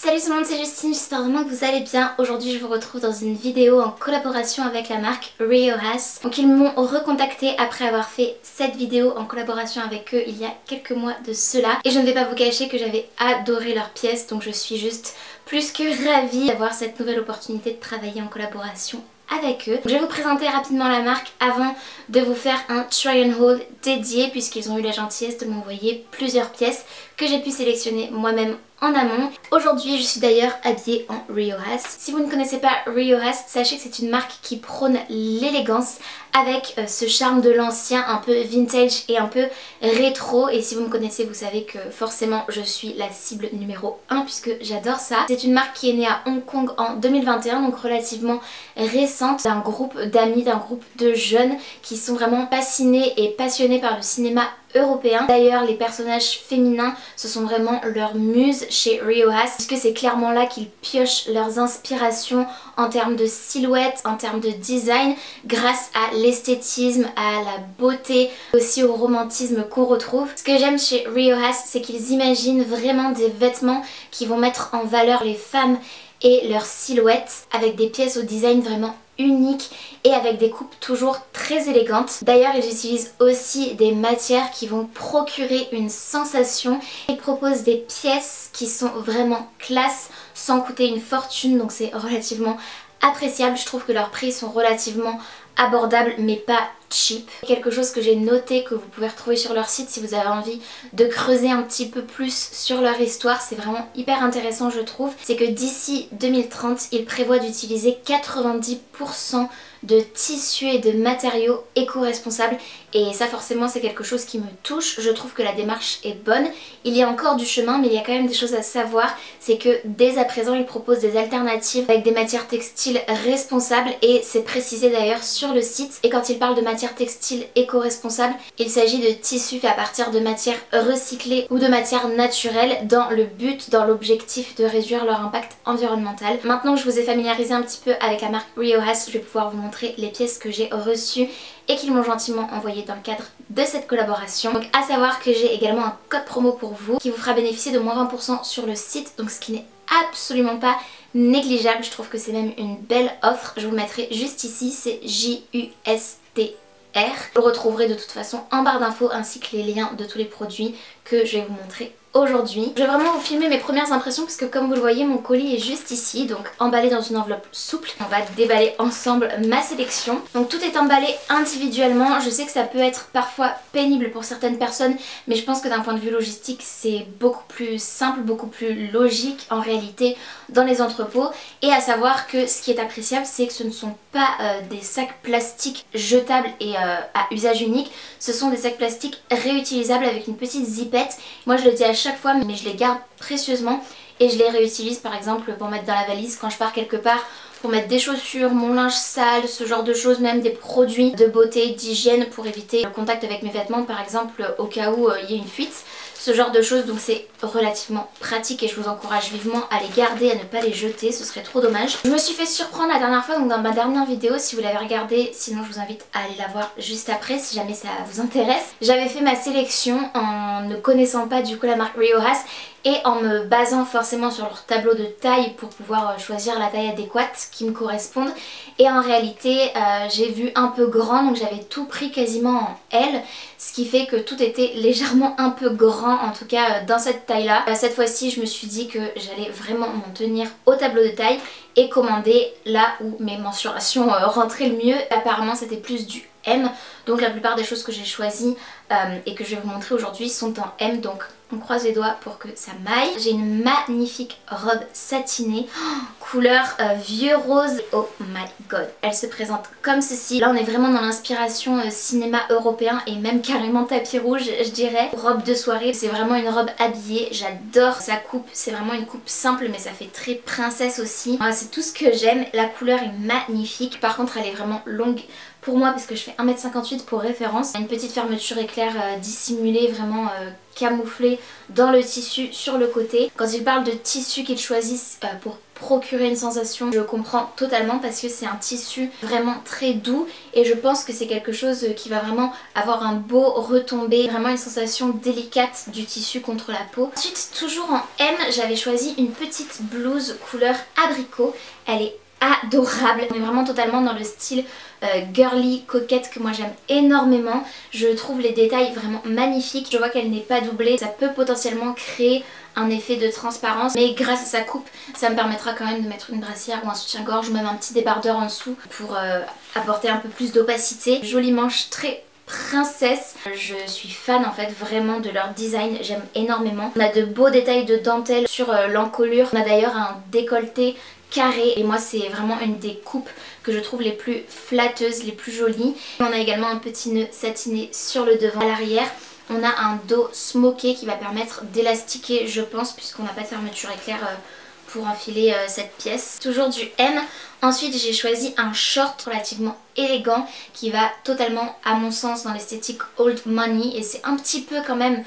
Salut tout le monde, c'est Justine, j'espère vraiment que vous allez bien. Aujourd'hui je vous retrouve dans une vidéo en collaboration avec la marque Riojas. Donc ils m'ont recontacté après avoir fait cette vidéo en collaboration avec eux il y a quelques mois de cela. Et je ne vais pas vous cacher que j'avais adoré leurs pièces, donc je suis juste plus que ravie d'avoir cette nouvelle opportunité de travailler en collaboration avec eux. Je vais vous présenter rapidement la marque avant de vous faire un try and hold dédié puisqu'ils ont eu la gentillesse de m'envoyer plusieurs pièces que j'ai pu sélectionner moi-même en amont. Aujourd'hui je suis d'ailleurs habillée en Riojas. Si vous ne connaissez pas Riojas, sachez que c'est une marque qui prône l'élégance avec ce charme de l'ancien un peu vintage et un peu rétro. Et si vous me connaissez, vous savez que forcément je suis la cible numéro 1 puisque j'adore ça. C'est une marque qui est née à Hong Kong en 2021, donc relativement récente, d'un groupe d'amis, d'un groupe de jeunes qui sont vraiment fascinés et passionnés par le cinéma européen. D'ailleurs les personnages féminins ce sont vraiment leurs muses chez Riojas puisque c'est clairement là qu'ils piochent leurs inspirations en termes de silhouette, en termes de design, grâce à l'esthétisme, à la beauté, aussi au romantisme qu'on retrouve. Ce que j'aime chez Riojas, c'est qu'ils imaginent vraiment des vêtements qui vont mettre en valeur les femmes et leur silhouette avec des pièces au design vraiment unique et avec des coupes toujours très élégantes. D'ailleurs ils utilisent aussi des matières qui vont procurer une sensation. Ils proposent des pièces qui sont vraiment classe sans coûter une fortune, donc c'est relativement appréciable. Je trouve que leurs prix sont relativement abordables mais pas cheap. Quelque chose que j'ai noté, que vous pouvez retrouver sur leur site si vous avez envie de creuser un petit peu plus sur leur histoire, c'est vraiment hyper intéressant je trouve, c'est que d'ici 2030 ils prévoient d'utiliser 90% de tissus et de matériaux éco-responsables et ça forcément c'est quelque chose qui me touche. Je trouve que la démarche est bonne, il y a encore du chemin mais il y a quand même des choses à savoir, c'est que dès à présent ils proposent des alternatives avec des matières textiles responsables et c'est précisé d'ailleurs sur le site. Et quand ils parlent de matières textiles éco-responsables, il s'agit de tissus faits à partir de matières recyclées ou de matières naturelles dans le but, dans l'objectif de réduire leur impact environnemental. Maintenant que je vous ai familiarisé un petit peu avec la marque Riojas, je vais pouvoir vous montrer les pièces que j'ai reçues et qu'ils m'ont gentiment envoyées dans le cadre de cette collaboration. Donc à savoir que j'ai également un code promo pour vous qui vous fera bénéficier de moins 20% sur le site, donc ce qui n'est absolument pas négligeable. Je trouve que c'est même une belle offre. Je vous le mettrai juste ici, c'est JUSTR. Vous le retrouverez de toute façon en barre d'infos ainsi que les liens de tous les produits que je vais vous montrer aujourd'hui. Je vais vraiment vous filmer mes premières impressions parce que comme vous le voyez mon colis est juste ici, donc emballé dans une enveloppe souple. On va déballer ensemble ma sélection. Donc tout est emballé individuellement. Je sais que ça peut être parfois pénible pour certaines personnes mais je pense que d'un point de vue logistique c'est beaucoup plus simple, beaucoup plus logique en réalité dans les entrepôts. Et à savoir que ce qui est appréciable c'est que ce ne sont pas des sacs plastiques jetables et à usage unique, ce sont des sacs plastiques réutilisables avec une petite zipette. Moi je le dis à chaque fois mais je les garde précieusement et je les réutilise par exemple pour mettre dans la valise quand je pars quelque part, pour mettre des chaussures, mon linge sale, ce genre de choses, même des produits de beauté, d'hygiène pour éviter le contact avec mes vêtements par exemple au cas où il y ait une fuite. Ce genre de choses, donc c'est relativement pratique et je vous encourage vivement à les garder, à ne pas les jeter, ce serait trop dommage. Je me suis fait surprendre la dernière fois, donc dans ma dernière vidéo, si vous l'avez regardée, sinon je vous invite à aller la voir juste après si jamais ça vous intéresse. J'avais fait ma sélection en ne connaissant pas du coup la marque Riojas et en me basant forcément sur leur tableau de taille pour pouvoir choisir la taille adéquate qui me corresponde. Et en réalité j'ai vu un peu grand, donc j'avais tout pris quasiment en L, ce qui fait que tout était légèrement un peu grand, en tout cas dans cette taille là. Cette fois-ci je me suis dit que j'allais vraiment m'en tenir au tableau de taille et commander là où mes mensurations rentraient le mieux. Apparemment c'était plus du M, donc la plupart des choses que j'ai choisies et que je vais vous montrer aujourd'hui sont en M, donc on croise les doigts pour que ça m'aille. J'ai une magnifique robe satinée, couleur vieux rose, oh my god. Elle se présente comme ceci. Là on est vraiment dans l'inspiration cinéma européen et même carrément tapis rouge je dirais. Robe de soirée, c'est vraiment une robe habillée, j'adore sa coupe, c'est vraiment une coupe simple mais ça fait très princesse aussi. Voilà, c'est tout ce que j'aime, la couleur est magnifique, par contre elle est vraiment longue pour moi parce que je fais 1m58 pour référence. Une petite fermeture éclair dissimulée, vraiment camouflée dans le tissu sur le côté. Quand ils parlent de tissu qu'ils choisissent pour procurer une sensation, je comprends totalement parce que c'est un tissu vraiment très doux et je pense que c'est quelque chose qui va vraiment avoir un beau retombé, vraiment une sensation délicate du tissu contre la peau. Ensuite, toujours en M, j'avais choisi une petite blouse couleur abricot. Elle est adorable, on est vraiment totalement dans le style girly, coquette que moi j'aime énormément. Je trouve les détails vraiment magnifiques, je vois qu'elle n'est pas doublée, ça peut potentiellement créer un effet de transparence, mais grâce à sa coupe ça me permettra quand même de mettre une brassière ou un soutien-gorge ou même un petit débardeur en dessous pour apporter un peu plus d'opacité. Jolie manche très princesse. Je suis fan en fait vraiment de leur design, j'aime énormément. On a de beaux détails de dentelle sur l'encolure, on a d'ailleurs un décolleté carré et moi c'est vraiment une des coupes que je trouve les plus flatteuses, les plus jolies. On a également un petit nœud satiné sur le devant. À l'arrière on a un dos smoké qui va permettre d'élastiquer je pense puisqu'on n'a pas de fermeture éclair pour enfiler cette pièce. Toujours du M. Ensuite j'ai choisi un short relativement élégant qui va totalement à mon sens dans l'esthétique old money et c'est un petit peu quand même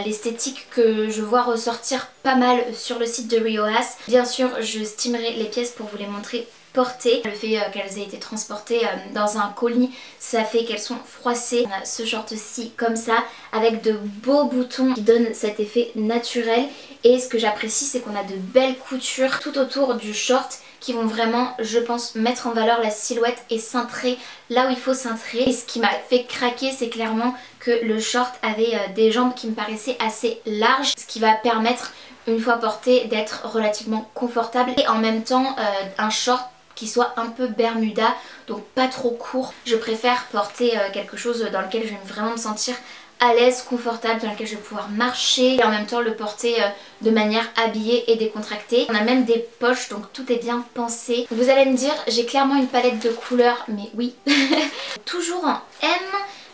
l'esthétique que je vois ressortir pas mal sur le site de Rio Haas. Bien sûr je steamerai les pièces pour vous les montrer portées. Le fait qu'elles aient été transportées dans un colis, ça fait qu'elles sont froissées. On a ce short-ci comme ça avec de beaux boutons qui donnent cet effet naturel et ce que j'apprécie c'est qu'on a de belles coutures tout autour du short qui vont vraiment, je pense, mettre en valeur la silhouette et cintrer là où il faut cintrer. Et ce qui m'a fait craquer, c'est clairement que le short avait des jambes qui me paraissaient assez larges, ce qui va permettre, une fois porté, d'être relativement confortable et en même temps un short qui soit un peu bermuda, donc pas trop court. Je préfère porter quelque chose dans lequel je vais vraiment me sentir à l'aise, confortable, dans lequel je vais pouvoir marcher et en même temps le porter de manière habillée et décontractée. On a même des poches donc tout est bien pensé. Vous allez me dire j'ai clairement une palette de couleurs mais oui. Toujours en M,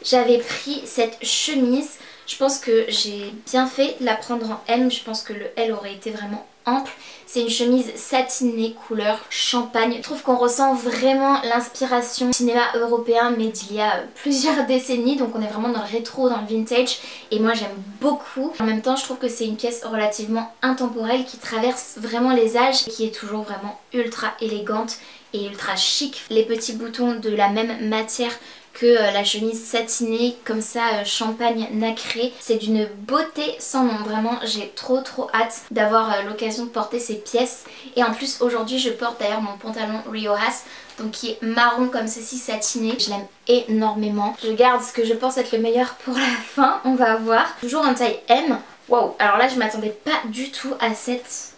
j'avais pris cette chemise. Je pense que j'ai bien fait de la prendre en M, je pense que le L aurait été vraiment ample. C'est une chemise satinée couleur champagne. Je trouve qu'on ressent vraiment l'inspiration cinéma européen mais d'il y a plusieurs décennies, donc on est vraiment dans le rétro, dans le vintage et moi j'aime beaucoup. En même temps je trouve que c'est une pièce relativement intemporelle qui traverse vraiment les âges et qui est toujours vraiment ultra élégante et ultra chic. Les petits boutons de la même matière que la chemise satinée comme ça champagne nacré, c'est d'une beauté sans nom. Vraiment j'ai trop hâte d'avoir l'occasion de porter ces pièces et en plus aujourd'hui je porte d'ailleurs mon pantalon Rio Haas donc qui est marron comme ceci satiné. Je l'aime énormément. Je garde ce que je pense être le meilleur pour la fin, on va voir. Toujours en taille M. Waouh, alors là je m'attendais pas du tout à cette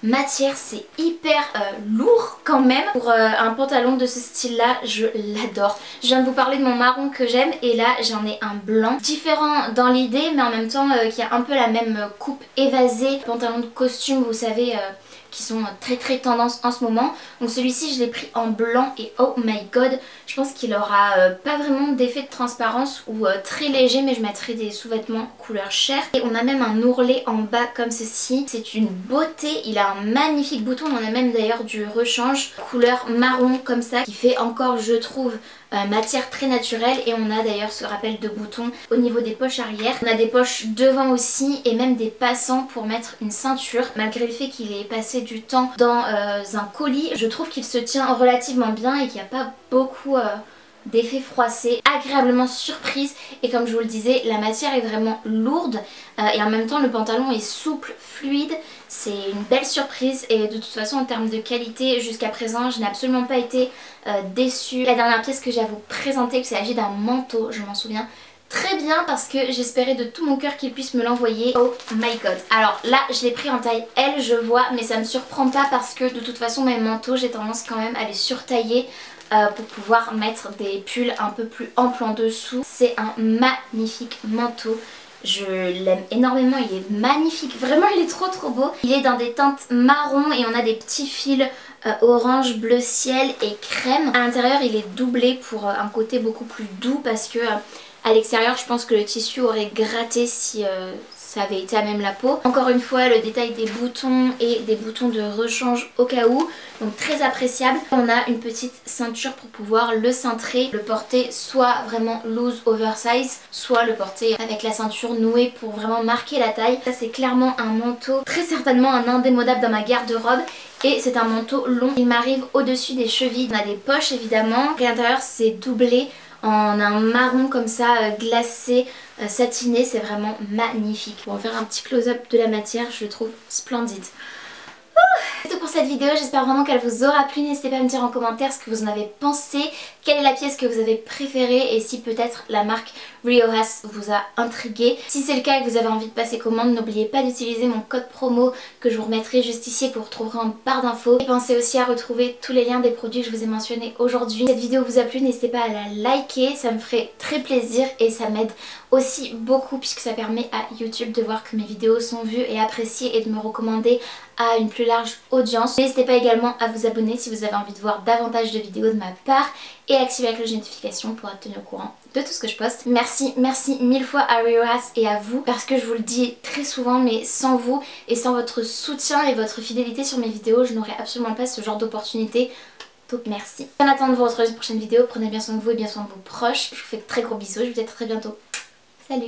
matière, c'est hyper lourd quand même. Pour un pantalon de ce style là, je l'adore. Je viens de vous parler de mon marron que j'aime et là j'en ai un blanc. Différent dans l'idée mais en même temps qui a un peu la même coupe évasée. Pantalon de costume vous savez qui sont très tendance en ce moment. Donc celui-ci je l'ai pris en blanc et oh my god, je pense qu'il aura pas vraiment d'effet de transparence ou très léger mais je mettrai des sous-vêtements couleur chair. Et on a même un ourlet en bas comme ceci. C'est une beauté, il a un magnifique bouton, on a même d'ailleurs du rechange couleur marron comme ça qui fait encore je trouve matière très naturelle et on a d'ailleurs ce rappel de boutons au niveau des poches arrière. On a des poches devant aussi et même des passants pour mettre une ceinture. Malgré le fait qu'il ait passé du temps dans un colis, je trouve qu'il se tient relativement bien et qu'il n'y a pas beaucoup d'effet froissé, agréablement surprise et comme je vous le disais la matière est vraiment lourde et en même temps le pantalon est souple, fluide, c'est une belle surprise et de toute façon en termes de qualité jusqu'à présent je n'ai absolument pas été déçue. La dernière pièce que j'ai à vous présenter, il s'agit d'un manteau, je m'en souviens très bien parce que j'espérais de tout mon cœur qu'il puisse me l'envoyer. Oh my god. Alors là je l'ai pris en taille L je vois mais ça me surprend pas parce que de toute façon mes manteaux j'ai tendance quand même à les surtailler pour pouvoir mettre des pulls un peu plus amples en dessous. C'est un magnifique manteau. Je l'aime énormément, il est magnifique, vraiment il est trop beau. Il est dans des teintes marron et on a des petits fils orange, bleu ciel et crème. À l'intérieur il est doublé pour un côté beaucoup plus doux parce que à l'extérieur je pense que le tissu aurait gratté si ça ça avait été à même la peau. Encore une fois le détail des boutons et des boutons de rechange au cas où, donc très appréciable. On a une petite ceinture pour pouvoir le cintrer, le porter soit vraiment loose oversize, soit le porter avec la ceinture nouée pour vraiment marquer la taille. Ça c'est clairement un manteau, très certainement un indémodable dans ma garde-robe. Et c'est un manteau long, il m'arrive au-dessus des chevilles. On a des poches évidemment, à l'intérieur c'est doublé en un marron comme ça glacé, satiné, c'est vraiment magnifique. On va faire un petit close-up de la matière, je le trouve splendide. C'est tout pour cette vidéo, j'espère vraiment qu'elle vous aura plu. N'hésitez pas à me dire en commentaire ce que vous en avez pensé, quelle est la pièce que vous avez préférée et si peut-être la marque Riojas vous a intrigué. Si c'est le cas et que vous avez envie de passer commande, n'oubliez pas d'utiliser mon code promo que je vous remettrai juste ici et que vous retrouverez en barre d'infos. Et pensez aussi à retrouver tous les liens des produits que je vous ai mentionnés aujourd'hui. Si cette vidéo vous a plu, n'hésitez pas à la liker, ça me ferait très plaisir et ça m'aide aussi beaucoup puisque ça permet à YouTube de voir que mes vidéos sont vues et appréciées et de me recommander à une plus large audience. N'hésitez pas également à vous abonner si vous avez envie de voir davantage de vidéos de ma part et activer la cloche de notification pour être tenu au courant de tout ce que je poste. Merci mille fois à Riojas et à vous parce que je vous le dis très souvent mais sans vous et sans votre soutien et votre fidélité sur mes vidéos, je n'aurais absolument pas ce genre d'opportunité. Donc merci. En attendant de vous retrouver dans une prochaine vidéo, prenez bien soin de vous et bien soin de vos proches. Je vous fais de très gros bisous, je vous dis à très bientôt. Salut!